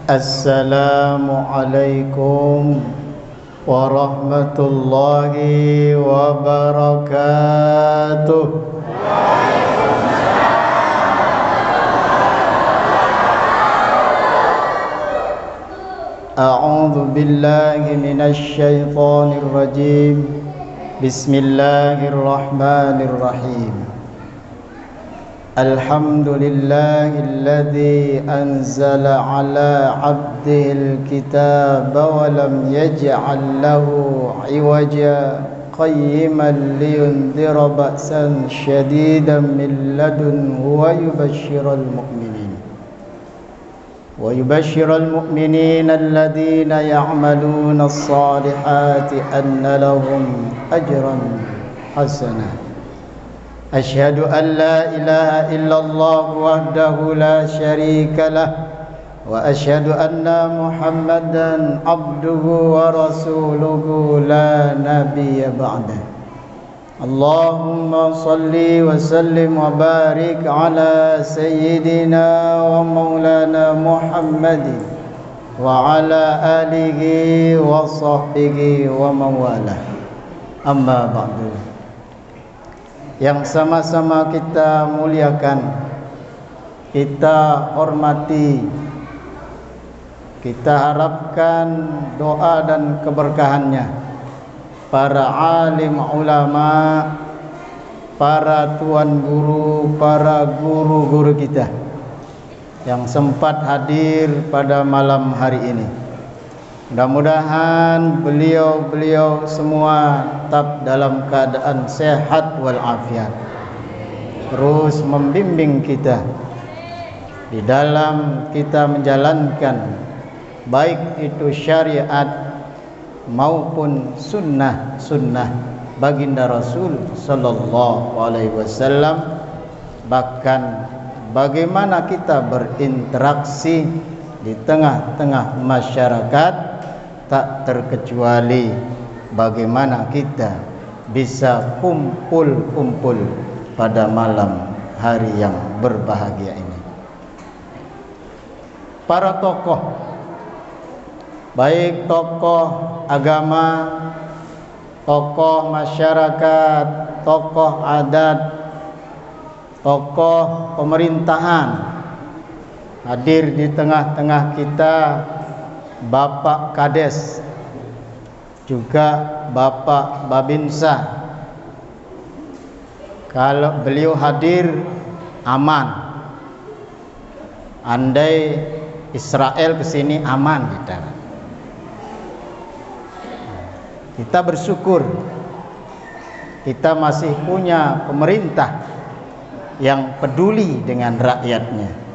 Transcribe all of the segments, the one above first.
Assalamualaikum warahmatullahi wabarakatuh. A'udzu billahi minasy syaithanir rajim. Bismillahirrahmanirrahim. Alhamdulillahilladzi anzala ala 'abdihil kitaba wa lam yaj'al lahu 'iwaja qayyiman liyundhira ba'san syadidan min ladunhu wa yubashshiral mu'minina alladhina ya'maluna as-salihati anna lahum ajran hasanah. Asyhadu an la ilaha illallah wahdahu la syarika lah wa asyhadu anna Muhammadan abduhu wa rasuluhu la nabiyya ba'dah. Allahumma salli wa sallim wa barik ala sayyidina wa maulana Muhammadin wa ala alihi wa sahbihi wa mawalah. Amma ba'du. Yang sama-sama kita muliakan, kita hormati, kita harapkan doa dan keberkahannya para alim ulama, para tuan guru, para guru-guru kita yang sempat hadir pada malam hari ini. Mudah-mudahan beliau-beliau semua tetap dalam keadaan sehat walafiat, terus membimbing kita di dalam kita menjalankan baik itu syariat maupun sunnah-sunnah baginda Rasul sallallahu alaihi wasallam, bahkan bagaimana kita berinteraksi di tengah-tengah masyarakat, tak terkecuali bagaimana kita bisa kumpul-kumpul pada malam hari yang berbahagia ini. Para tokoh, baik tokoh agama, tokoh masyarakat, tokoh adat, tokoh pemerintahan, hadir di tengah-tengah kita Bapak Kades, juga Bapak Babinsa. Kalau beliau hadir aman, andai Israel kesini aman kita bersyukur kita masih punya pemerintah yang peduli dengan rakyatnya,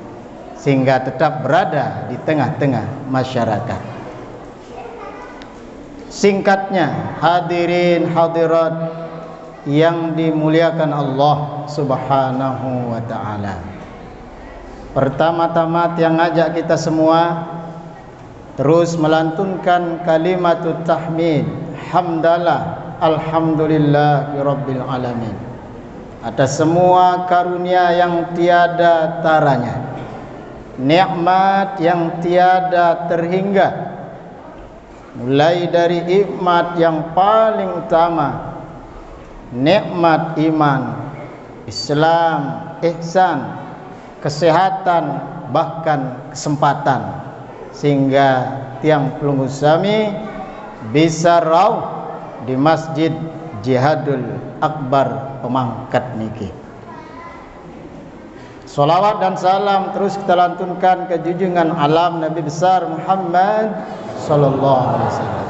sehingga tetap berada di tengah-tengah masyarakat. Singkatnya, hadirin hadirat yang dimuliakan Allah Subhanahu wa ta'ala, pertama-tama yang ngajak kita semua terus melantunkan kalimatut tahmid, hamdalah alhamdulillahi rabbil alamin, atas semua karunia yang tiada taranya, nikmat yang tiada terhingga, mulai dari nikmat yang paling utama, nikmat iman, Islam, ihsan, kesehatan, bahkan kesempatan, sehingga tiang pelunggu sami bisa rauh di Masjid Jihadul Akbar Pemangkat niki. Salawat dan salam terus kita lantunkan ke junjungan alam Nabi besar Muhammad sallallahu alaihi wasallam.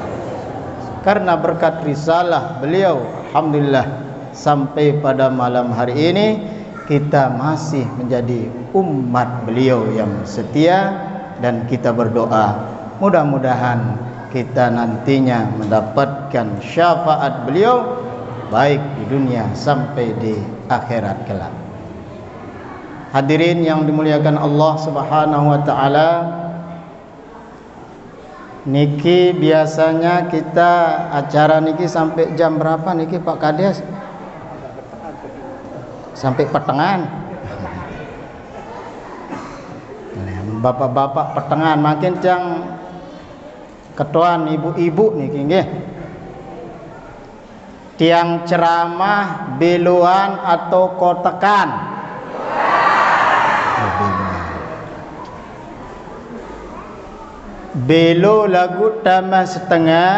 Karena berkat risalah beliau, alhamdulillah sampai pada malam hari ini kita masih menjadi umat beliau yang setia, dan kita berdoa mudah-mudahan kita nantinya mendapatkan syafaat beliau baik di dunia sampai di akhirat kelak. Hadirin yang dimuliakan Allah Subhanahu wa taala, niki biasanya kita acara niki sampai jam berapa niki Pak Kades? Sampai pertengahan. bapak-bapak pertengahan makin cang ketuan ibu-ibu nih nggih. Tiang ceramah beluan atau kotekan? Belo lagu dama setengah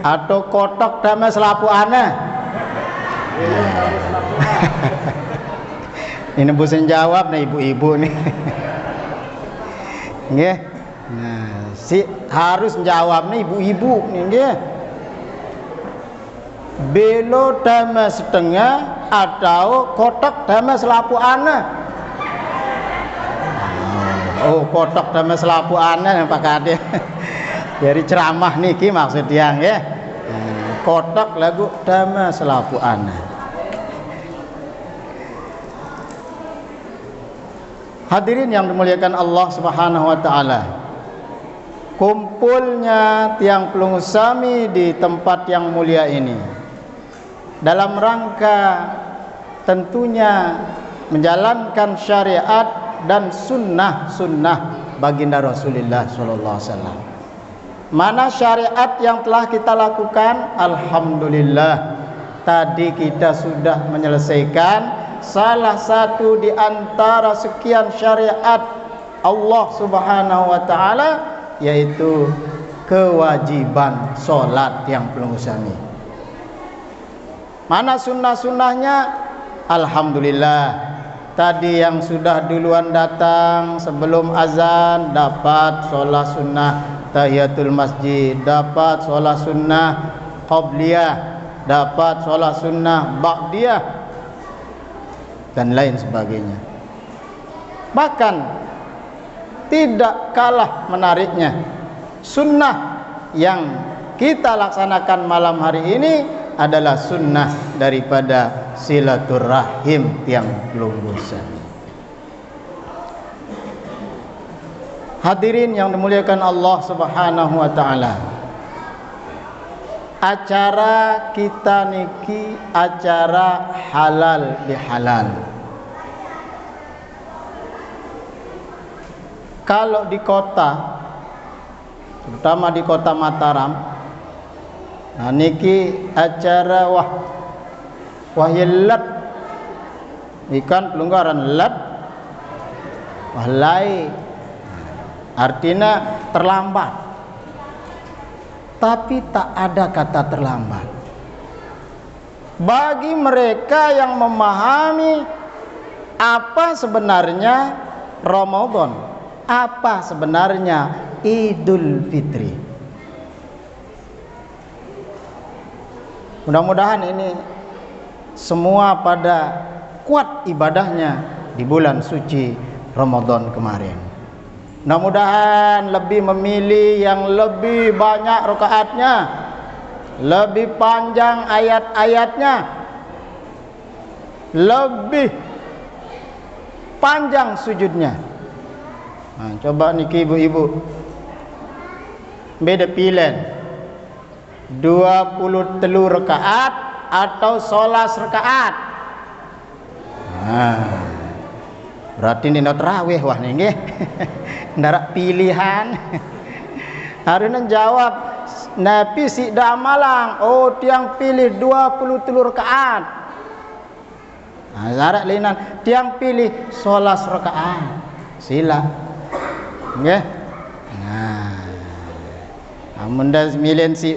atau kotak dama selapu ana? Ini bosan jawab nih ibu-ibu nih. Nggih. Nah, harus jawab nih ibu-ibu nih nggih. Belo dama setengah atau kotak dama selapu ana? Oh, kotak dama selapu ana yang Pak Kade. Dari ceramah niki maksud dia nggih. Kotak lagu dama selapu ana. Hadirin yang dimuliakan Allah Subhanahu wa taala. Kumpulnya tiang pelungus sami di tempat yang mulia ini dalam rangka tentunya menjalankan syariat dan sunnah baginda Rasulullah sallallahu alaihi wasallam. Mana syariat yang telah kita lakukan? Alhamdulillah, tadi kita sudah menyelesaikan salah satu di antara sekian syariat Allah Subhanahu wa taala, yaitu kewajiban salat yang pelungus sami. Mana sunnah-sunnahnya? Alhamdulillah, tadi yang sudah duluan datang sebelum azan dapat sholat sunnah tahiyatul masjid, dapat sholat sunnah qabliyah, dapat sholat sunnah ba'diyah, dan lain sebagainya. Bahkan tidak kalah menariknya, sunnah yang kita laksanakan malam hari ini adalah sunnah daripada silaturahim tiang pelunggusan. Hadirin yang dimuliakan Allah Subhanahu wa taala, acara kita niki acara halal bihalal. Kalau di kota, terutama di kota Mataram, nah niki acara wahyelat ikan pelunggaran lat wahlai, artinya terlambat, tapi tak ada kata terlambat bagi mereka yang memahami apa sebenarnya Ramadan, apa sebenarnya Idul Fitri. Mudah-mudahan ini semua pada kuat ibadahnya di bulan suci Ramadan kemarin. Mudah-mudahan lebih memilih yang lebih banyak rakaatnya, lebih panjang ayat-ayatnya, lebih panjang sujudnya. Nah, coba niki ibu-ibu, beda pilihan 23 rakaat atau 11 rakaat. Nah, berarti ini tarawih wah nggih. Ndak pilihan. Harusnya jawab Nabi si damalang, oh tiang pilih 23 rakaat. Nah, syarat linan tiang pilih 11 rakaat. Sila. Nggih. Nah, amun dah milih si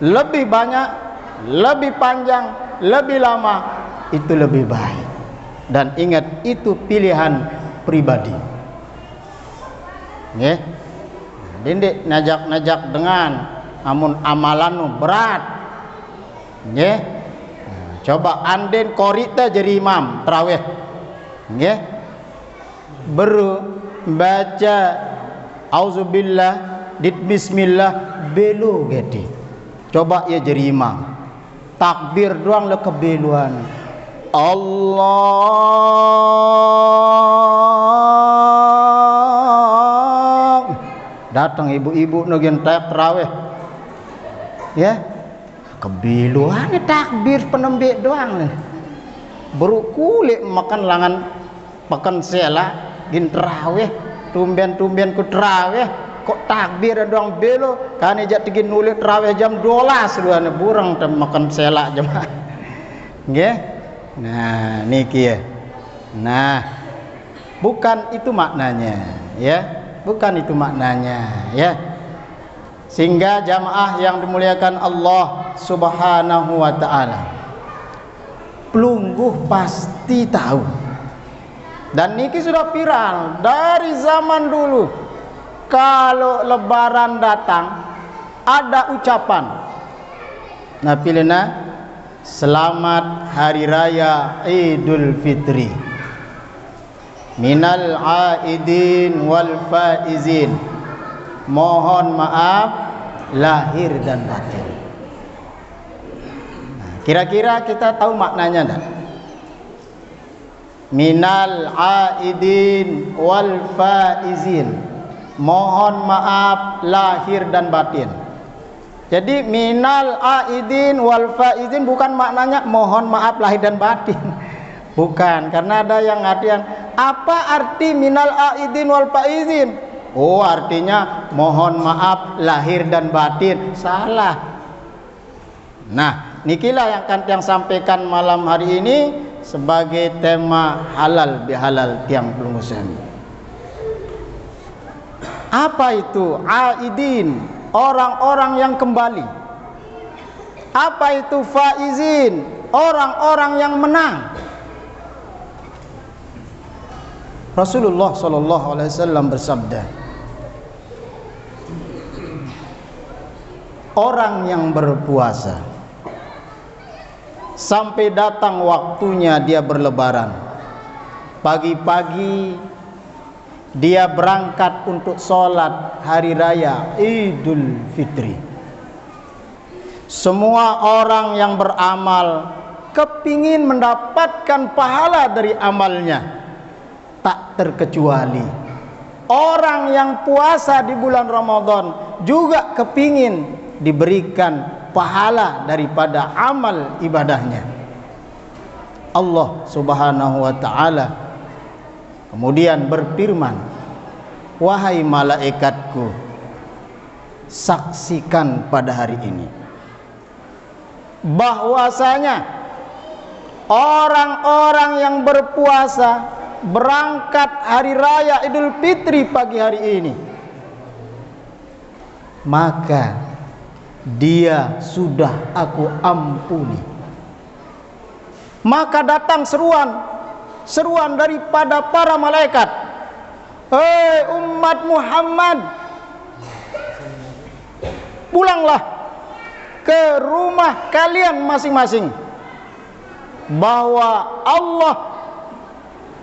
lebih banyak, lebih panjang, lebih lama, itu lebih baik. Dan ingat, itu pilihan pribadi. Nggih. Dindik najak-najak dengan amun amalan berat. Nggih. Coba anden korita jadi imam tarawih. Nggih. Baru baca auzubillah dit bismillah belu gede. Coba ya jadi imam, takbir doang le kebeluan. Allah, datang ibu-ibu nugian tarawih, ya kebeluan takbir penembik doang. Baru kulit makan langan makan sela gin tarawih, tumben-tumben ku terawih kok takbir doang belo kan ejak tinggi nulis terawih jam 12 luane burang makan selak jemaah nggih. Nah niki ya. Nah bukan itu maknanya ya, bukan itu maknanya ya. Sehingga jamaah yang dimuliakan Allah Subhanahu wa taala, pelungguh pasti tahu. Dan niki sudah viral dari zaman dulu. Kalau lebaran datang ada ucapan. Nah pilihna selamat hari raya Idul Fitri. Minal aidin wal faizin. Mohon maaf lahir dan batin. Nah, kira-kira kita tahu maknanya enggak? Minal aidin wal faizin. Mohon maaf lahir dan batin. Jadi minal aidin wal faizin bukan maknanya mohon maaf lahir dan batin. Bukan, karena ada yang artian apa arti minal aidin wal faizin? Oh artinya mohon maaf lahir dan batin. Salah. Nah nikilah yang sampaikan malam hari ini sebagai tema halal bihalal tiang pelunggu sami. Apa itu aidin? Orang-orang yang kembali. Apa itu faizin? Orang-orang yang menang. Rasulullah SAW bersabda, orang yang berpuasa sampai datang waktunya dia berlebaran, pagi-pagi dia berangkat untuk sholat hari raya Idul Fitri. Semua orang yang beramal kepingin mendapatkan pahala dari amalnya, tak terkecuali orang yang puasa di bulan Ramadan juga kepingin diberikan pahala daripada amal ibadahnya. Allah Subhanahu wa ta'ala kemudian berfirman, wahai malaikatku, saksikan pada hari ini bahwasanya orang-orang yang berpuasa berangkat hari raya Idul Fitri pagi hari ini, maka dia sudah aku ampuni. Maka datang seruan daripada para malaikat, hei umat Muhammad, pulanglah ke rumah kalian masing-masing, bahwa Allah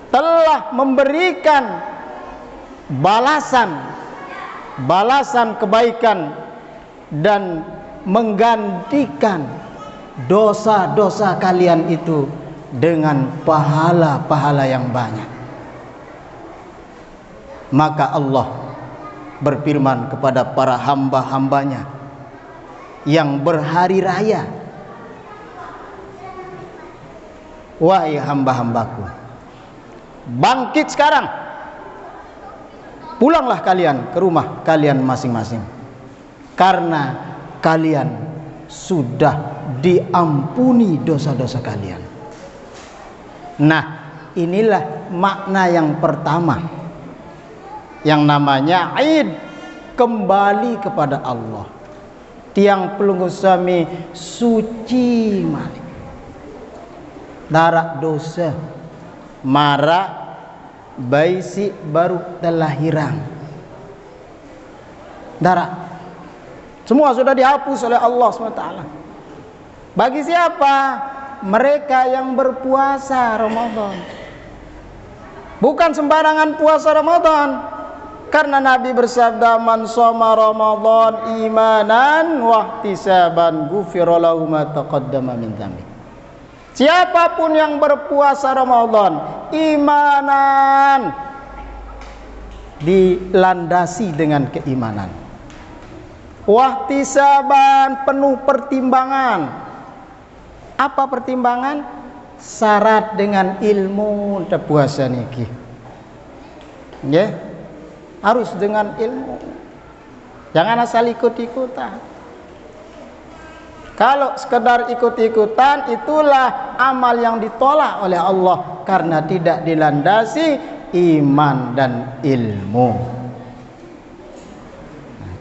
telah memberikan balasan kebaikan dan menggantikan dosa-dosa kalian itu dengan pahala-pahala yang banyak. Maka Allah berfirman kepada para hamba-hambanya yang berhari raya, wahai hamba-hambaku, bangkit sekarang, pulanglah kalian ke rumah kalian masing-masing, karena kalian sudah diampuni dosa-dosa kalian. Nah, inilah makna yang pertama, yang namanya Id, kembali kepada Allah. Tiang pelunggu sami suci malik, darak dosa, marak baisi baru telah hilang, darak semua sudah dihapus oleh Allah SWT. Bagi siapa? Mereka yang berpuasa Ramadan. Bukan sembarangan puasa Ramadan, karena Nabi bersabda, man shoma Ramadan imanan wa ihtisaban ghufira lahu ma taqaddama min dzambi. Siapapun yang berpuasa Ramadan imanan, dilandasi dengan keimanan, wahtisaban, penuh pertimbangan. Apa pertimbangan? Syarat dengan ilmu puasa niki. Nggih. harus dengan ilmu. Jangan asal ikut-ikutan. Kalau sekedar ikut-ikutan, itulah amal yang ditolak oleh Allah karena tidak dilandasi iman dan ilmu.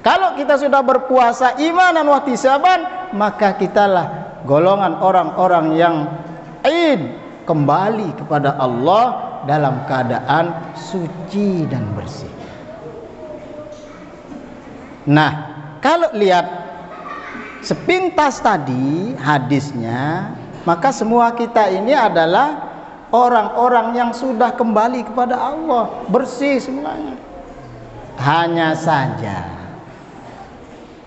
Kalau kita sudah berpuasa imanan wa ihtisaban, maka kitalah golongan orang-orang yang kembali kepada Allah dalam keadaan suci dan bersih. Nah, kalau lihat sepintas tadi hadisnya, maka semua kita ini adalah orang-orang yang sudah kembali kepada Allah, bersih semuanya. Hanya saja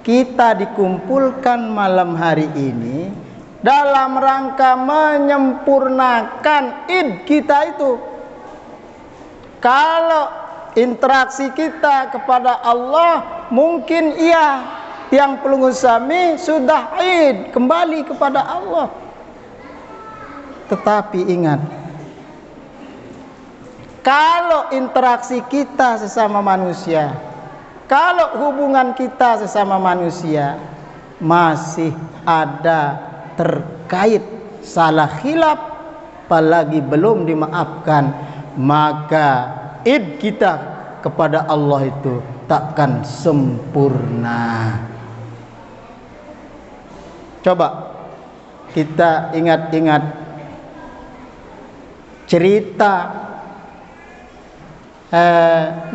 kita dikumpulkan malam hari ini dalam rangka menyempurnakan Id kita itu. Kalau interaksi kita kepada Allah mungkin yang pelungusami sudah Id, kembali kepada Allah. Tetapi ingat, kalau interaksi kita sesama manusia, kalau hubungan kita sesama manusia masih ada terkait salah khilaf, apalagi belum dimaafkan, maka Id kita kepada Allah itu takkan sempurna. Coba kita ingat-ingat cerita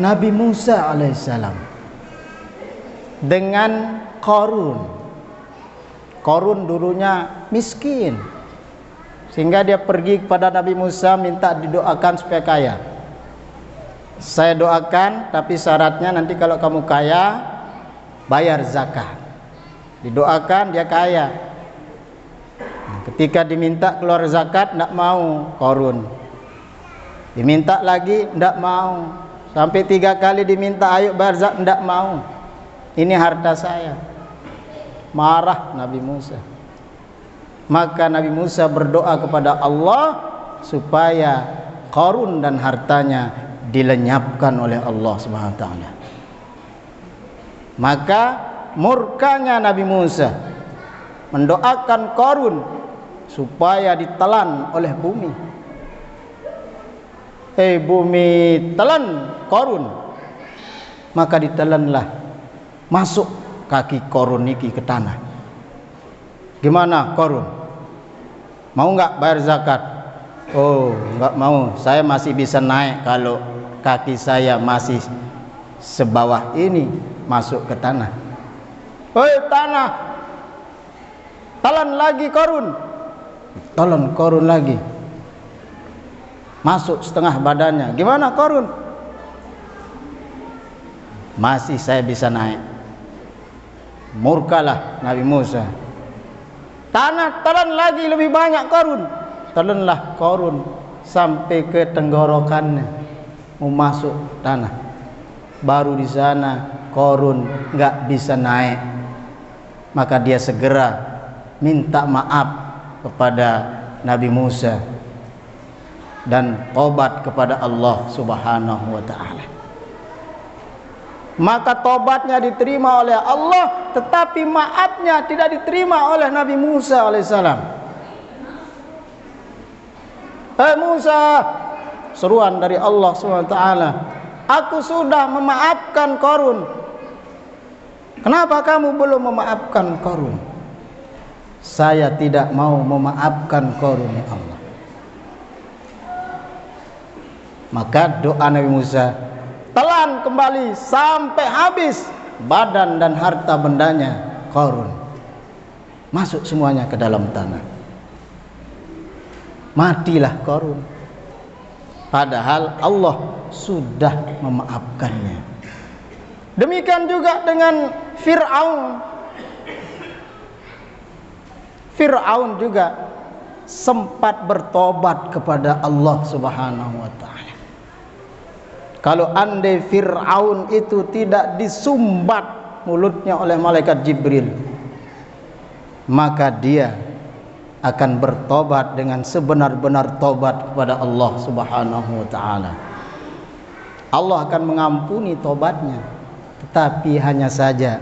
Nabi Musa alaihissalam dengan Qarun. Qarun dulunya miskin, sehingga dia pergi kepada Nabi Musa minta didoakan supaya kaya. Saya doakan, tapi syaratnya nanti kalau kamu kaya bayar zakat. Didoakan dia kaya. Ketika diminta keluar zakat tidak mau Qarun. Diminta lagi tidak mau. Sampai 3 kali diminta ayo bayar zakat tidak mau. Ini harta saya. Marah Nabi Musa. Maka Nabi Musa berdoa kepada Allah supaya Qarun dan hartanya dilenyapkan oleh Allah Subhanahu wa taala. Maka murkanya Nabi Musa mendoakan Qarun supaya ditelan oleh bumi. Bumi telan Qarun. Maka ditelanlah, masuk kaki Qarun niki ke tanah. Gimana Qarun? Mau enggak bayar zakat? Oh, enggak mau. Saya masih bisa naik kalau kaki saya masih sebawah ini masuk ke tanah. Tanah, telan lagi Qarun. Telan Qarun lagi, masuk setengah badannya. Gimana Qarun? Masih saya bisa naik. Murkalah Nabi Musa. Tanah, telan lagi lebih banyak Qarun. Telanlah Qarun sampai ke tenggorokannya, mau masuk tanah. Baru di sana Qarun nggak bisa naik. Maka dia segera minta maaf kepada Nabi Musa dan tobat kepada Allah Subhanahu wa taala. Maka tobatnya diterima oleh Allah, tetapi maafnya tidak diterima oleh Nabi Musa alaihissalam. Musa, seruan dari Allah Subhanahu wa taala, aku sudah memaafkan Qarun. Kenapa kamu belum memaafkan Qarun? Saya tidak mau memaafkan Qarun, ya Allah. Maka doa Nabi Musa, telan kembali sampai habis badan dan harta bendanya Qarun. Masuk semuanya ke dalam tanah. Matilah Qarun. Padahal Allah sudah memaafkannya. Demikian juga dengan Fir'aun. Fir'aun juga sempat bertobat kepada Allah Subhanahu wa taala. Kalau andai Fir'aun itu tidak disumbat mulutnya oleh malaikat Jibril, maka dia akan bertobat dengan sebenar-benar tobat kepada Allah Subhanahu wa taala. Allah akan mengampuni tobatnya. Tetapi hanya saja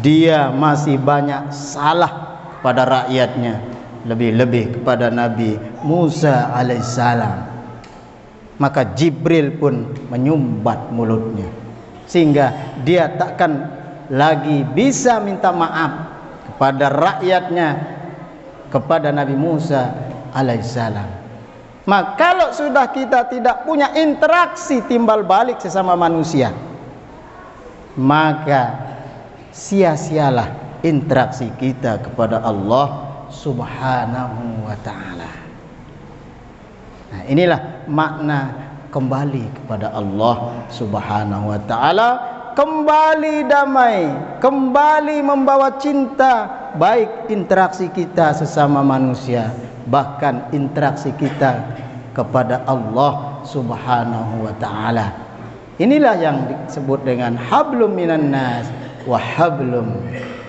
dia masih banyak salah pada rakyatnya, lebih-lebih kepada Nabi Musa alaihissalam. Maka Jibril pun menyumbat mulutnya, sehingga dia takkan lagi bisa minta maaf kepada rakyatnya, kepada Nabi Musa alaihissalam. Maka kalau sudah kita tidak punya interaksi timbal balik sesama manusia, maka sia-sialah interaksi kita kepada Allah Subhanahu wa ta'ala. Nah, inilah makna kembali kepada Allah Subhanahu wa ta'ala, kembali damai, kembali membawa cinta, baik interaksi kita sesama manusia, bahkan interaksi kita kepada Allah Subhanahu wa ta'ala. Inilah yang disebut dengan hablum minan nas wa hablum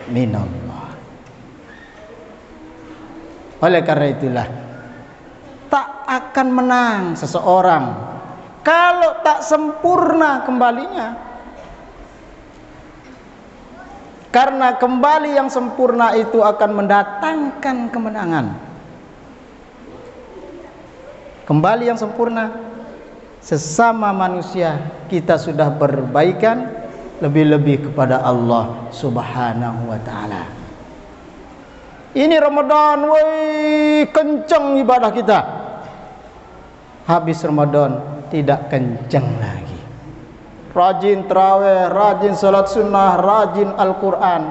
minallah. Oleh karena itulah, tak akan menang seseorang kalau tak sempurna kembalinya. Karena kembali yang sempurna itu akan mendatangkan kemenangan. Kembali yang sempurna, sesama manusia kita sudah berbaikan, lebih-lebih kepada Allah Subhanahu wa ta'ala. Ini Ramadan, woi, kencang ibadah kita. Habis Ramadan tidak kencang lagi. Rajin tarawih, rajin salat sunnah, rajin Al-Quran.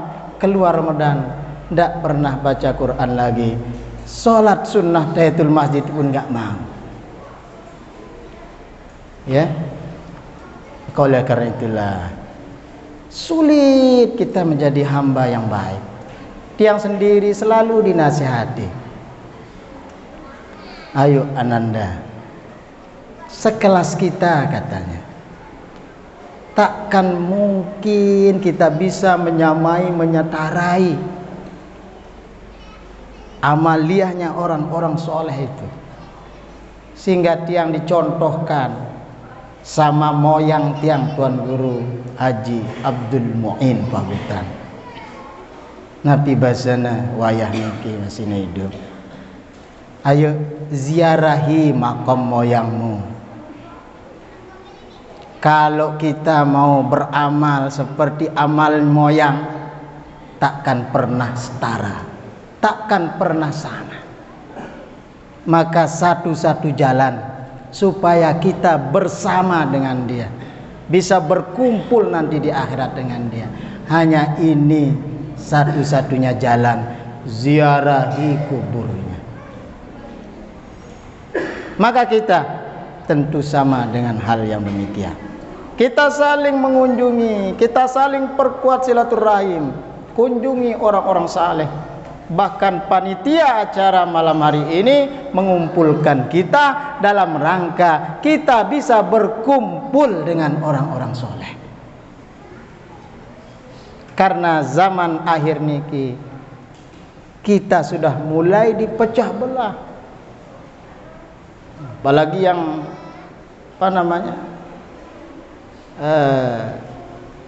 Keluar Ramadan tidak pernah baca Quran lagi. Salat sunnah tahiyatul masjid pun enggak mau. Ya, oleh karena itulah sulit kita menjadi hamba yang baik. Tiang sendiri selalu dinasihati, ayo Ananda, sekelas kita, katanya, takkan mungkin kita bisa menyamai, menyetarai amaliyahnya orang-orang soleh itu, sehingga tiang dicontohkan sama moyang tiang Tuan Guru Haji Abdul Mu'in Pagutan. Nabi basana wayah niki masih hidup. Ayo ziarahi makam moyangmu. Kalau kita mau beramal seperti amal moyang, takkan pernah setara, takkan pernah sama. Maka satu-satu jalan supaya kita bersama dengan dia, bisa berkumpul nanti di akhirat dengan dia, hanya ini satu-satunya jalan, ziarahi kuburnya. Maka kita tentu sama dengan hal yang demikian. Kita saling mengunjungi, kita saling perkuat silaturahim, kunjungi orang-orang saleh. Bahkan panitia acara malam hari ini mengumpulkan kita dalam rangka kita bisa berkumpul dengan orang-orang soleh. Karena zaman akhir niki kita sudah mulai dipecah belah. Apalagi yang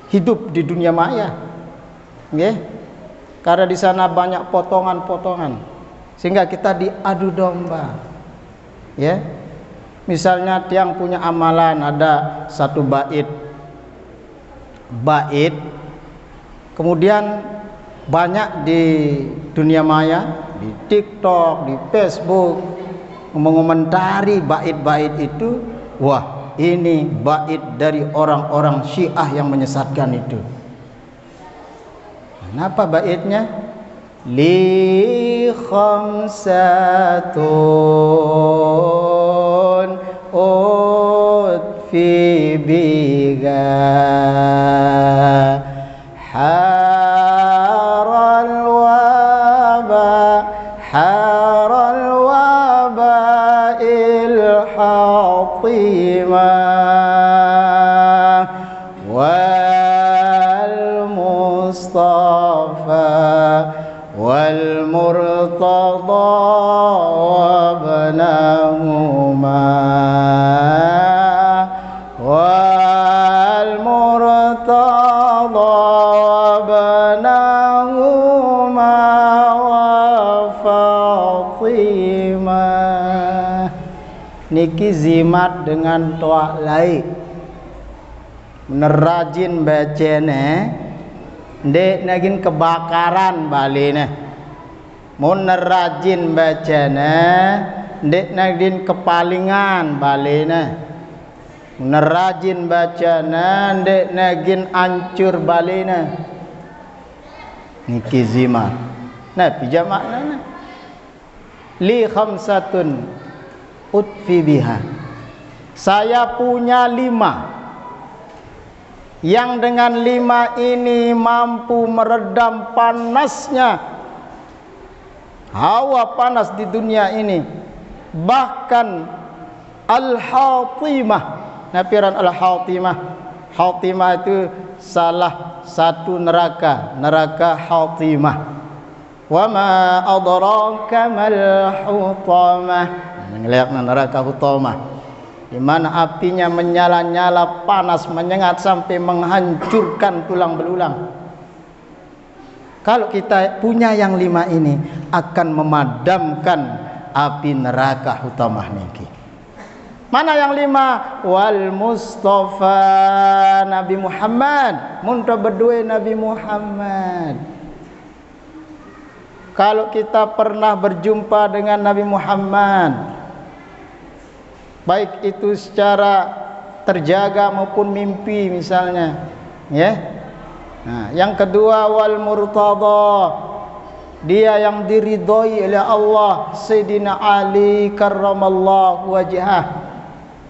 hidup di dunia maya, nggih. Karena di sana banyak potongan-potongan, sehingga kita diadu domba. Ya, misalnya tiang punya amalan ada satu bait, kemudian banyak di dunia maya, di TikTok, di Facebook, mengomentari bait-bait itu. Wah, ini bait dari orang-orang Syiah yang menyesatkan itu. Kenapa baitnya? Li khamsatun utfi biga haral waba il hatima والمرتضى وابنهما، والمصطفى والمرتضى وابنهما، والمرتضى وابنهما، والمصطفى والمرتضى وابنهما، والمرتضى وابنهما، والمصطفى والمرتضى وابنهما، والمرتضى وابنهما، والمصطفى والمرتضى وابنهما، والمرتضى وابنهما، tadabnahuma wa Fatimah. Niki zimat dengan toa lai. Nerajin bacane ndek nagin kebakaran balene. Mun nerajin bacane ndek nagin kepalingan balene. Nerajin bacana ndek nagin ancur balena. Niki zimat. Nah pija maknanya li khamsatun utfi biha. Saya punya 5 yang dengan 5 ini mampu meredam panasnya hawa panas di dunia ini. Bahkan al-hatimah, napiran al-hatimah. Hatimah itu salah satu neraka, neraka hatimah. Wa ma adraka mal hutamah. Ngelihatna neraka hutamah, di mana apinya menyala-nyala, panas, menyengat sampai menghancurkan tulang belulang. Kalau kita punya yang 5 ini akan memadamkan api neraka hutamah niki. Mana yang 5? Wal Mustafa, Nabi Muhammad. Munta berdua Nabi Muhammad. Kalau kita pernah berjumpa dengan Nabi Muhammad, baik itu secara terjaga maupun mimpi misalnya, ya. Nah, yang kedua wal murtada, dia yang diridhoi oleh Allah, Sayyidina Ali karramallahu wajhah.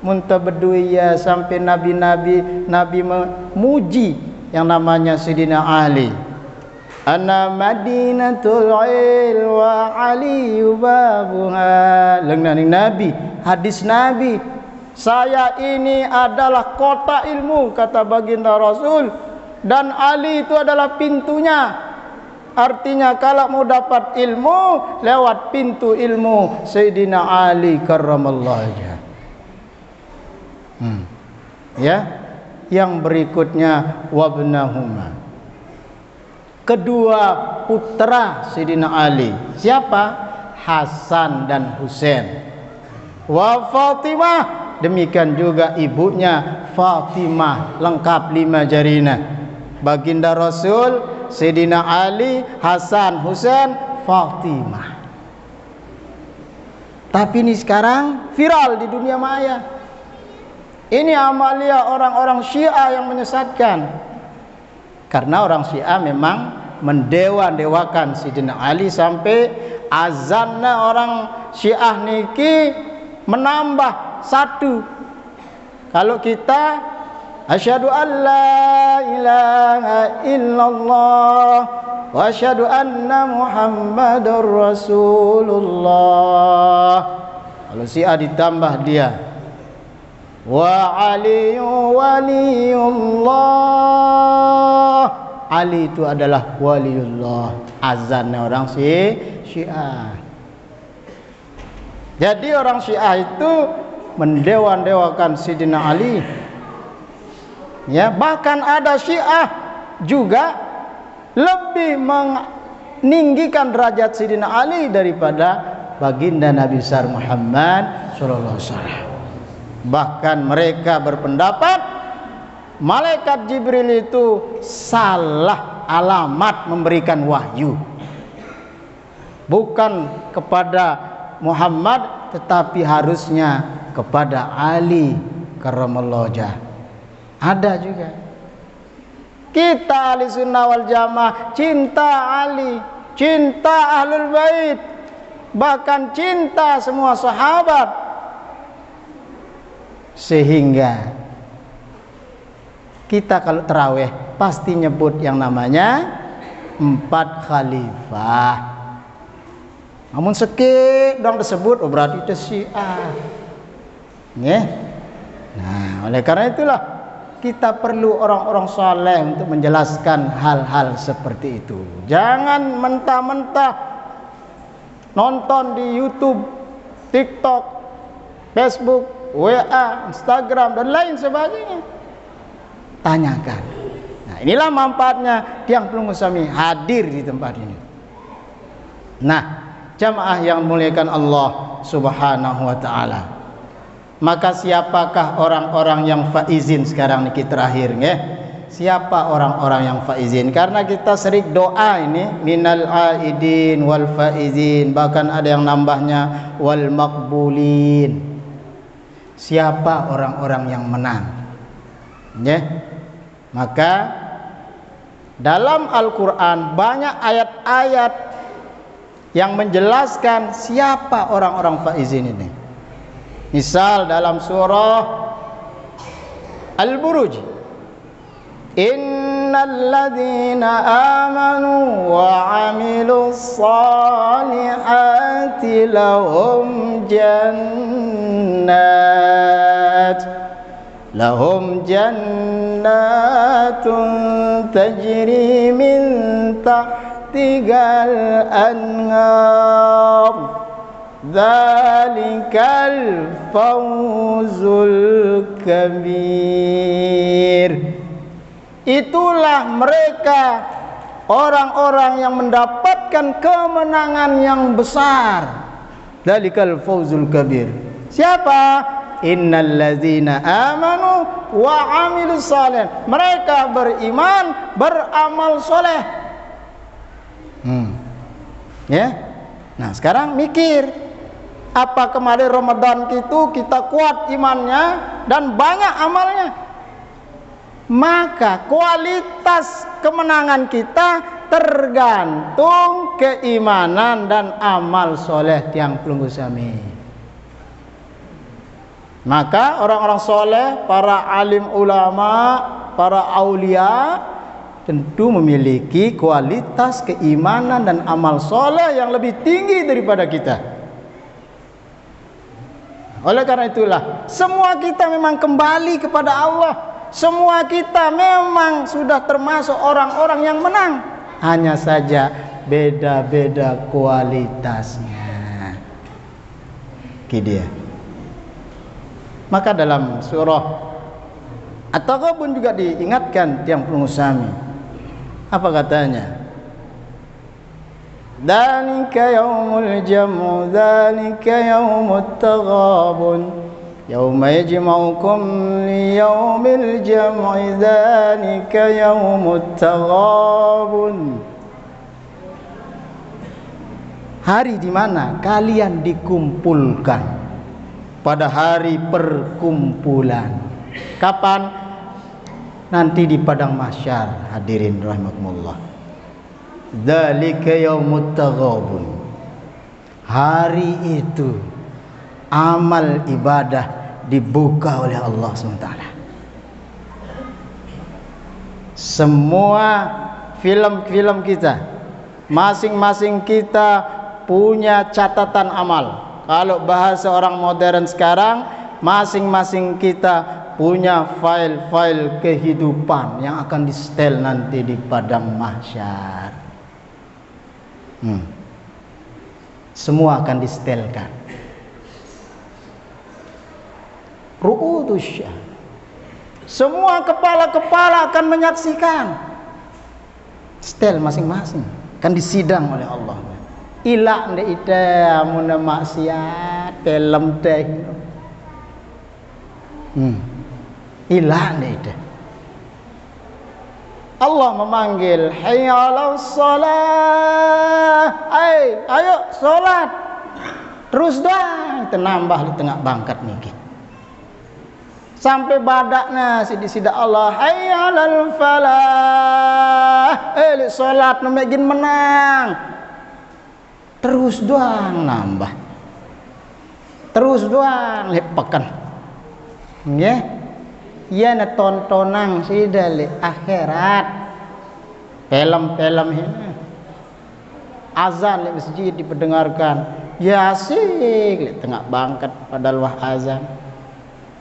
Muntabadduya sampai nabi-nabi memuji yang namanya Sayyidina Ali. Ana Madinatul il wa Ali babuha. Lengan Nabi, hadis Nabi, saya ini adalah kota ilmu, kata baginda Rasul, dan Ali itu adalah pintunya. Artinya kalau mau dapat ilmu lewat pintu ilmu Sayyidina Ali karramallahu wajhah. Ya, yang berikutnya wabnahuma, kedua putra Sayyidina Ali. Siapa? Hasan dan Husain. Wa Fatimah, demikian juga ibunya Fatimah, lengkap 5 jarina. Baginda Rasul, Sayyidina Ali, Hasan, Husain, Fatimah. Tapi ini sekarang viral di dunia maya. Ini amalia orang-orang Syiah yang menyesatkan. Karena orang Syiah memang mendewa-dewakan Sayyidina Ali sampai azannya orang Syiah niki menambah 1. Kalau kita asyhadu an la ilaha illallah wa asyhadu anna Muhammadar Rasulullah. Kalau Syiah ditambah dia wa Ali waliullah. Ali itu adalah waliullah, azannya orang Syiah. Jadi orang Syiah itu mendewa-dewakan Sayyidina Ali. Ya, bahkan ada Syiah juga lebih meninggikan derajat Sayyidina Ali daripada baginda Nabi besar Muhammad sallallahu alaihi wasallam. Bahkan mereka berpendapat malaikat Jibril itu salah alamat memberikan wahyu, bukan kepada Muhammad tetapi harusnya kepada Ali karramallahu wajhah. Ada juga kita ahli sunnah wal jamaah cinta Ali, cinta ahlul bait, bahkan cinta semua sahabat. Sehingga kita kalau terawih pasti nyebut yang namanya 4 khalifah. Namun sekit dong disebut, oh berarti itu Syiah. Ya. Nah, oleh karena itulah kita perlu orang-orang saleh untuk menjelaskan hal-hal seperti itu. Jangan mentah-mentah nonton di YouTube, TikTok, Facebook, WA, Instagram dan lain sebagainya. Tanyakan inilah manfaatnya tiang pelunggu sami hadir di tempat ini. Nah, jamaah yang muliakan Allah Subhanahu wa taala. Maka siapakah orang-orang yang faizin sekarang niki terakhir nggih? Siapa orang-orang yang faizin? Karena kita sering doa ini minal aidin wal faizin, bahkan ada yang nambahnya wal maqbulin. Siapa orang-orang yang menang? Ya. Maka dalam Al-Qur'an banyak ayat-ayat yang menjelaskan siapa orang-orang faizin ini. Misal dalam surah Al-Buruj, innal ladzina amanu wa 'amilus shalihati lahum jannatun tajri min tahtihal anhar dzalikal fawzul kabir. Itulah mereka orang-orang yang mendapatkan kemenangan yang besar. Dzalikal fawzul kabir. Siapa? Innal ladzina amanu wa 'amilus shalih. Mereka beriman, beramal soleh. Ya. Nah, sekarang mikir, apa kemarin Ramadan itu kita kuat imannya dan banyak amalnya? Maka kualitas kemenangan kita tergantung keimanan dan amal soleh tiang pelunggu sami. Maka orang-orang soleh, para alim ulama, para aulia tentu memiliki kualitas keimanan dan amal soleh yang lebih tinggi daripada kita. Oleh karena itulah semua kita memang kembali kepada Allah. Semua kita memang sudah termasuk orang-orang yang menang. Hanya saja beda-beda kualitasnya. Dia. Maka dalam surah At-Taghabun juga diingatkan tiang pelunggu sami. Apa katanya? Dzalika yaumul jam'u, dzalika yaumut taghabun, yauma yajma'ukum liyaumil jam'i, dzalika yaumut taghabun. Hari di mana kalian dikumpulkan, pada hari perkumpulan. Kapan? Nanti di padang mahsyar. Hadirin rahimakumullah. Dzalika yaumut taghabun. Hari itu amal ibadah dibuka oleh Allah SWT. Semua film-film kita, masing-masing kita punya catatan amal. Kalau bahasa orang modern sekarang, masing-masing kita punya file-file kehidupan yang akan di-setel nanti di padang mahsyar. Semua akan di-setelkan. Ru'udusya. Semua kepala-kepala akan menyaksikan. Setel masing-masing, akan disidang oleh Allah. Ilak ndak ite amun maksiat film teh. Ilak ndak ite. Allah memanggil, hayya 'alas shalah. Ayo salat. Terus dah kita nambah di tengah bangkat niki. Sampai badakna sida Allah, hayya 'alal falah. Salat nomegin menang. Terus doang nambah, terus doang lepakan, ya, ya na tontonan si dari akhirat, film-film ini, azan di masjid diperdengarkan, ya asik, li tengah bangkat padahal wah azan,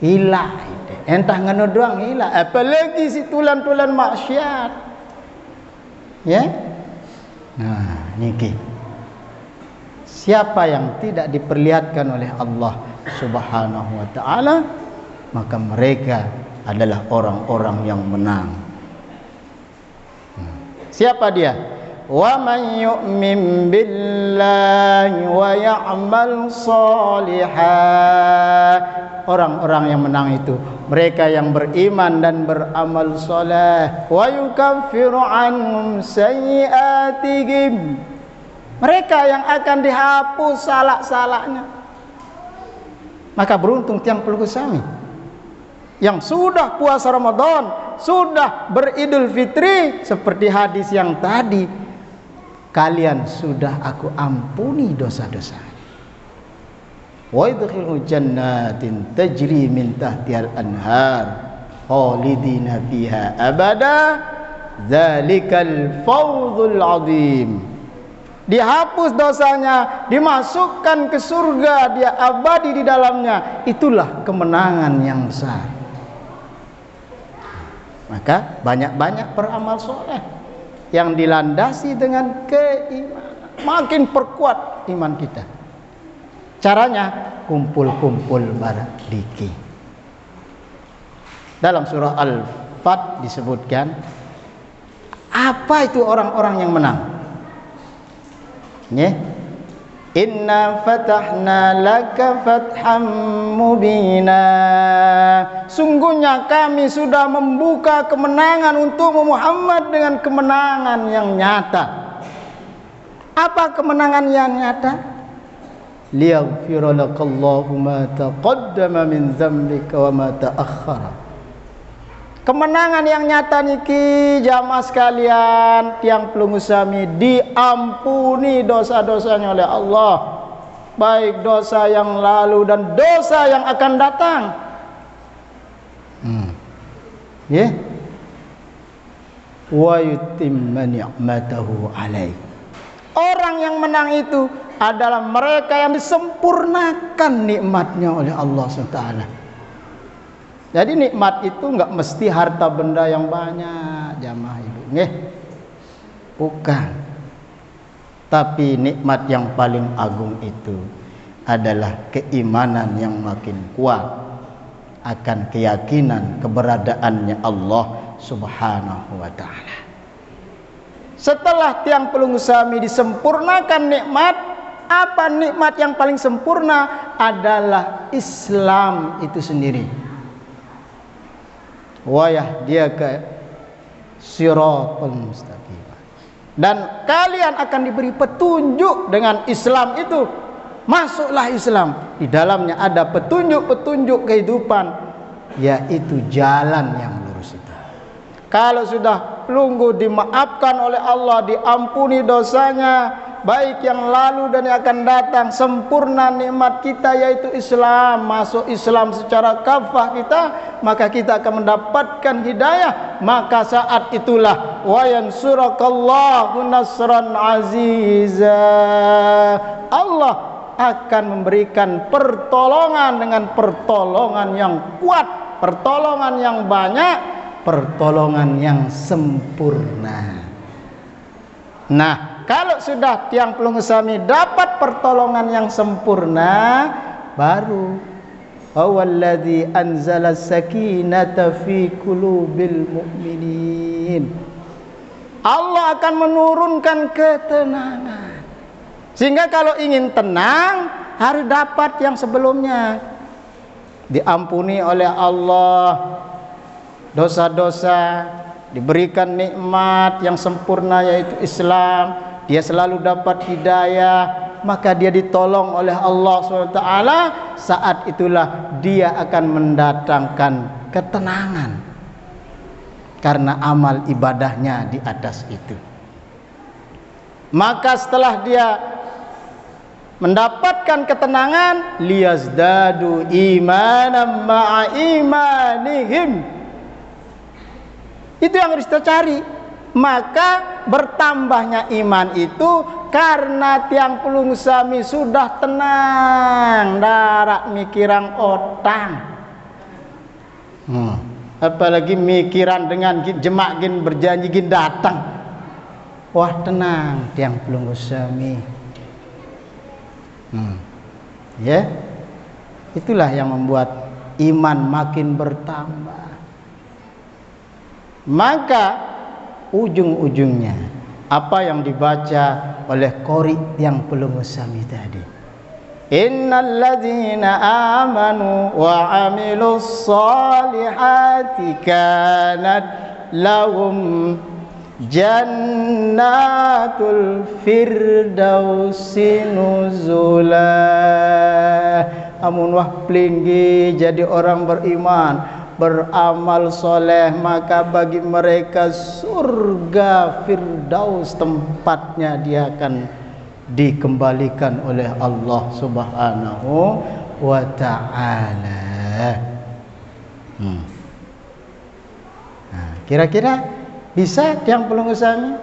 hilang, entah nganu doang hilang, apalagi si tulan-tulan maksiat, ya, nah niki. Siapa yang tidak diperlihatkan oleh Allah Subhanahu wa ta'ala, maka mereka adalah orang-orang yang menang. Siapa dia? Wa man yu'min billahi wa ya'mal shalihan. Orang-orang yang menang itu mereka yang beriman dan beramal saleh. Wa yukaffiru anhum sayyi'atihim. Mereka yang akan dihapus salah-salahnya. Maka beruntung tiang pelukis kami yang sudah puasa Ramadan, sudah beridul fitri, seperti hadis yang tadi, kalian sudah aku ampuni dosa-dosa. Wa idkhilhu jannatin tajri min tahtihal anhar khalidina fiha abada dzalikal fawzul azim. Dihapus dosanya, dimasukkan ke surga, dia abadi di dalamnya. Itulah kemenangan yang besar. Maka banyak-banyak beramal soleh yang dilandasi dengan keimanan. Makin perkuat iman kita. Caranya kumpul-kumpul berdiki. Dalam surah Al-Fat disebutkan apa itu orang-orang yang menang. Inna fatahna laka fatham mubina. Sungguhnya kami sudah membuka kemenangan untuk Muhammad dengan kemenangan yang nyata. Apa kemenangan yang nyata? Liyaghfira lakallahu ma taqaddama min dzambika wa ma ta'akhkhara. Kemenangan yang nyata niki jamaah sekalian, tiang pelungusami diampuni dosa-dosanya oleh Allah, baik dosa yang lalu dan dosa yang akan datang. Wa yutimma ni'matahu alaik. Orang yang menang itu adalah mereka yang disempurnakan nikmatnya oleh Allah SWT. Jadi nikmat itu enggak mesti harta benda yang banyak, jamaah ibu, bukan. Tapi nikmat yang paling agung itu adalah keimanan yang makin kuat akan keyakinan keberadaannya Allah Subhanahu wa taala. Setelah tiang pelungusami disempurnakan nikmat, apa nikmat yang paling sempurna? Adalah Islam itu sendiri. Wa yahdiyaka siratal mustaqim. Dan kalian akan diberi petunjuk dengan Islam itu. Masuklah Islam, di dalamnya ada petunjuk-petunjuk kehidupan, yaitu jalan yang lurus itu. Kalau sudah pelunggu dimaafkan oleh Allah, diampuni dosanya, baik yang lalu dan yang akan datang, sempurna nikmat kita yaitu Islam, masuk Islam secara kafah kita, maka kita akan mendapatkan hidayah. Maka saat itulah wa yansurakallahu nasran aziza, Allah akan memberikan pertolongan dengan pertolongan yang kuat, pertolongan yang banyak, pertolongan yang sempurna. Nah, kalau sudah tiang pelungusami dapat pertolongan yang sempurna, baru awalladzi anzala sakinata fi qulubil mu'minin. Allah akan menurunkan ketenangan. Sehingga kalau ingin tenang harus dapat yang sebelumnya. Diampuni oleh Allah dosa-dosa, diberikan nikmat yang sempurna yaitu Islam, dia selalu dapat hidayah, maka dia ditolong oleh Allah SWT. Saat itulah dia akan mendatangkan ketenangan karena amal ibadahnya di atas itu. Maka setelah dia mendapatkan ketenangan, liyazdadu imanan ma'a imanihim. Itu yang harus kita cari. Maka bertambahnya iman itu karena tiang pelungusami sudah tenang, darak mikirang otang. Apalagi mikiran dengan jemak gin berjanji gin datang. Wah, tenang tiang pelungusami. Ya, itulah yang membuat iman makin bertambah. Maka ujung-ujungnya apa yang dibaca oleh qori yang pelungu sami tadi. Innal ladzina amanu wa amilus solihati kanat lahum jannatul firdausi nuzula. Amun wah plinggi jadi orang beriman, beramal soleh, maka bagi mereka surga firdaus tempatnya dia akan dikembalikan oleh Allah Subhanahu wa ta'ala. Nah, kira-kira bisa yang pelungu sami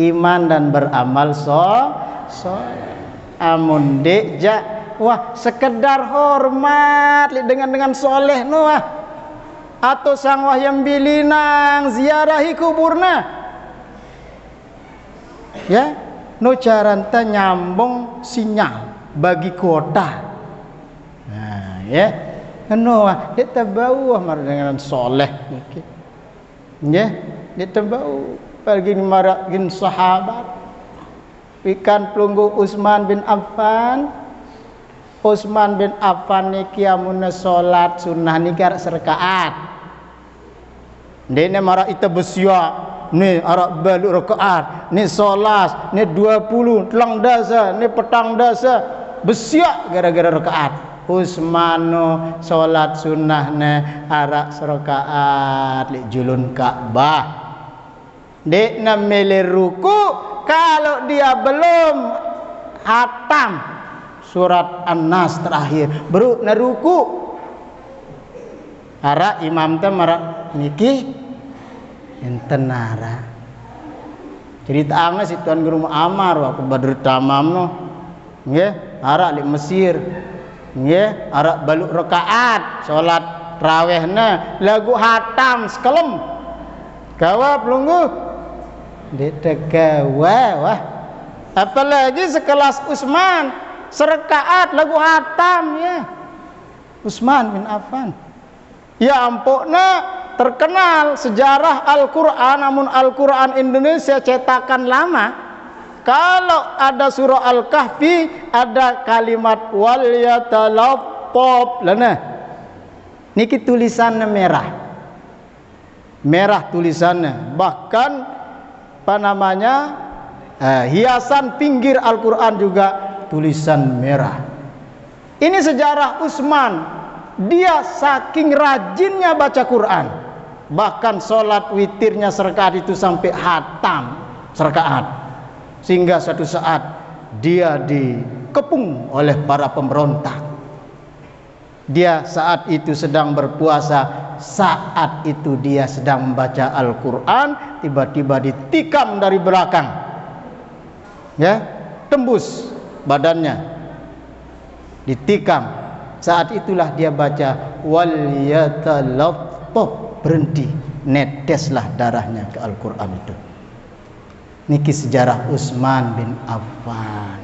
iman dan beramal soleh. Amun dekja wah sekedar hormat dengan soleh nuah atau sang wah yang bilinang ziarahi kuburna ya no caranta nyambung sinyal bagi kuota. Nah ya no kita bau mar dengan soleh ya kita bau bagi marakin sahabat ikan pelunggu Utsman bin Affan. Utsman bin Affan niki amun salat sunnah niki serakaat. Dene mara ita besya ni arak balu rakaat ni solas ni 20 telang dasa ni petang dasa besya gara-gara rakaat. Utsmano salat sunnah ne arak serakaat li julun Ka'bah. Dek na mele ruku kalau dia belum hatam surat An-Nas terakhir baru na ruku. Ara imam teh mara niki enten nara. Cerita angna si Tuan Guru Amar waktu Badrul Tamam no. Nggih, ara li Mesir. Nggih, ara baluk rakaat salat rawehna lagu hatam sekelem. Gawa pelunggu Ditegawa wah. Apalagi sekelas Utsman serakaat lagu hatam ya. Utsman bin Affan. Ya ampuna terkenal sejarah Al-Qur'an, namun Al-Qur'an Indonesia cetakan lama. Kalau ada surah Al-Kahfi ada kalimat wal yatalaqqab lana. Niki tulisannya merah. Merah tulisannya. Bahkan apa namanya hiasan pinggir Al-Quran juga tulisan merah. Ini sejarah Utsman. Dia saking rajinnya baca Quran, bahkan sholat witirnya serakaat itu sampai hatam serakaat, sehingga suatu saat dia dikepung oleh para pemberontak. Dia saat itu sedang berpuasa, saat itu dia sedang membaca Al-Quran, tiba-tiba ditikam dari belakang, ya, tembus badannya, ditikam. Saat itulah dia baca wal yatalaqqab, berhenti, neteslah darahnya ke Al-Quran itu. Niki sejarah Utsman bin Affan.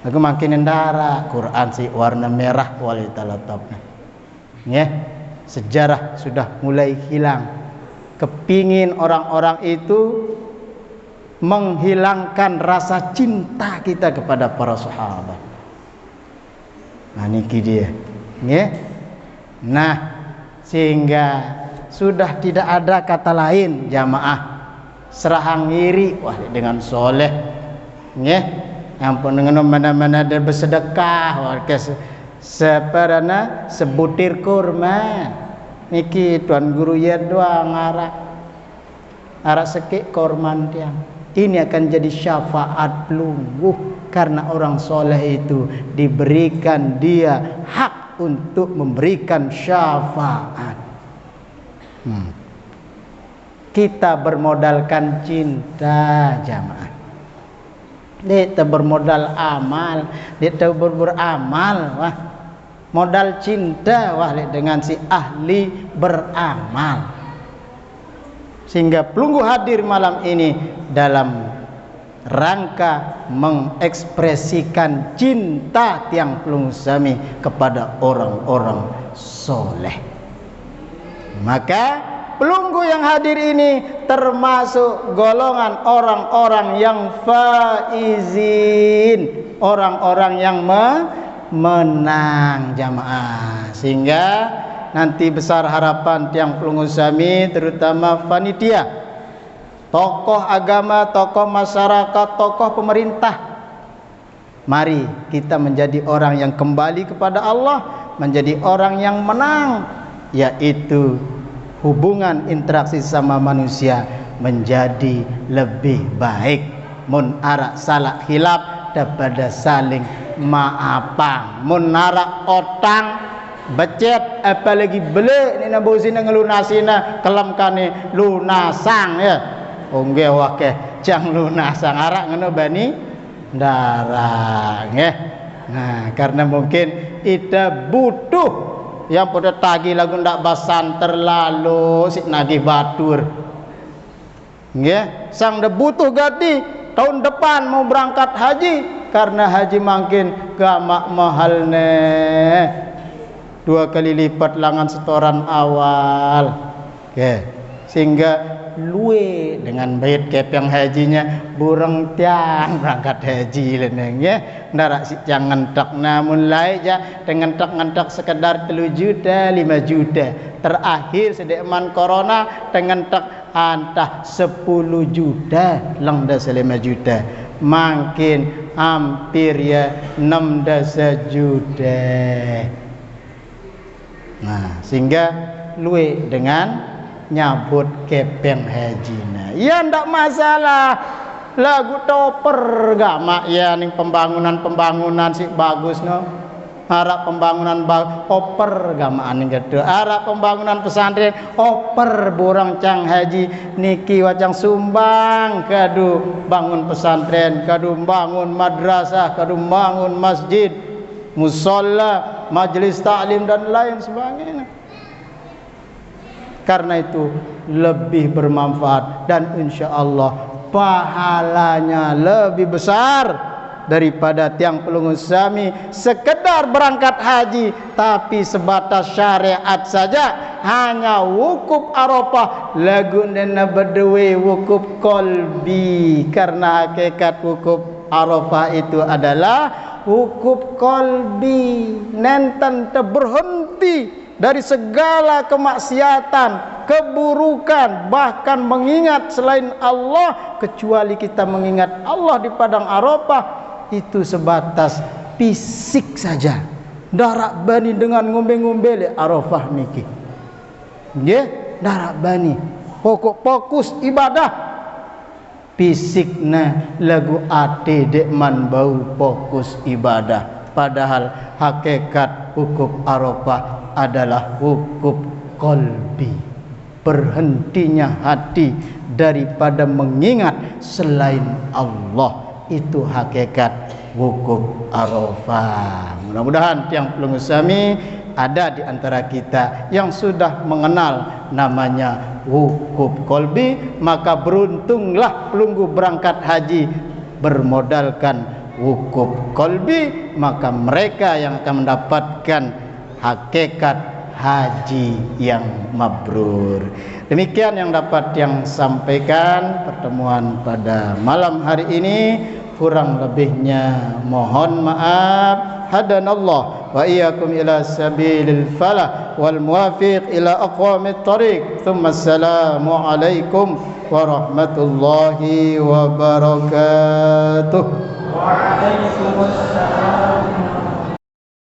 Aku makin darah Quran si warna merah wal yatalaqqab. Ya, sejarah sudah mulai hilang. Kepingin orang-orang itu menghilangkan rasa cinta kita kepada para sahabat. Nah niki dia, ya. Nah sehingga sudah tidak ada kata lain jamaah serahang iri wah dengan soleh, ya. Ampun dengan mana-mana dia bersedekah, wah seperana sebutir kurma. Niki Tuan Guru ya doang arak sekik korman tiang. Ini akan jadi syafaat lungguh karena orang soleh itu diberikan dia hak untuk memberikan syafaat. Kita bermodalkan cinta jamaah. Kita bermodal amal, kita beramal, wah modal cinta wah dengan si ahli beramal. Sehingga pelunggu hadir malam ini dalam rangka mengekspresikan cinta tiang pelunggu sami kepada orang-orang soleh. Maka pelunggu yang hadir ini termasuk golongan orang-orang yang faizin, orang-orang yang menang jamaah. Sehingga nanti besar harapan tiang pelunggu Sami, terutama panitia, tokoh agama, tokoh masyarakat, tokoh pemerintah, mari kita menjadi orang yang kembali kepada Allah, menjadi orang yang menang, yaitu hubungan interaksi sama manusia menjadi lebih baik. Mun arak salah hilap daripada saling maafang. Mun arak otang becet apalagi beli ni nak bozina ngelunasina kelamkane lunasang ya. Ongge wake jang lunasang arak ngono bani darang ya. Nah, karena mungkin ida butuh yang pada tagi lagu ndak basan terlalu si nagih batur. Nggih, sang dah butuh gadi tahun depan mau berangkat haji, karena haji makin gamak mahal ne. 2 kali lipat langan setoran awal. Oke, sehingga luwe dengan bait kepeng hajinya burung tiang berangkat haji leneng ya. Ndarak si jangan tak namun lai ja dengan tak ngantak sekedar 3 juta 5 juta. Terakhir sedekman corona dengan tak antah 10 juta lang dah 5 juta. Makin hampir ya 16 juta. Nah, sehingga luwe dengan nyabut kepeng hajina. Ya ndak masalah. Lagu toper gamak ya ning pembangunan si bagus no. Harap pembangunan oper gamaan ning gitu. Harap pembangunan pesantren oper borang cang haji niki wacang sumbang kadu bangun pesantren, kadu bangun madrasah, kadu bangun masjid, musalla, majelis taklim dan lain sebagainya. Karena itu lebih bermanfaat dan insya Allah pahalanya lebih besar daripada tiang pelunggu Sami sekedar berangkat haji tapi sebatas syariat saja, hanya wukuf Arafah lagu nena berdewe wukuf kolbi. Karena hakikat wukuf Arafah itu adalah wukuf kolbi, nenten berhenti dari segala kemaksiatan, keburukan, bahkan mengingat selain Allah, kecuali kita mengingat Allah di padang Arafah itu sebatas fisik saja. Darak bani dengan ngombe-ngombe le Arafah niki. Nggih, darak bani. Pokok fokus ibadah. Fisikna lagu ate dek man bau fokus ibadah. Padahal hakikat wukuf Arafah adalah wukuf qalbi, berhentinya hati daripada mengingat selain Allah. Itu hakikat wukuf Arafah. Mudah-mudahan tiang pelunggu Sami ada di antara kita yang sudah mengenal namanya wukuf qalbi, maka beruntunglah pelunggu berangkat haji bermodalkan wukuf qalbi, maka mereka yang akan mendapatkan hakikat haji yang mabrur. Demikian yang dapat yang sampaikan pertemuan pada malam hari ini. Kurang lebihnya mohon maaf. Hadanallah wa iyyakum ila sabilil falah wal muwafiq ila aqwamit thariq. Tsumma assalamu alaikum warahmatullahi wabarakatuh. Waalaikumsalam.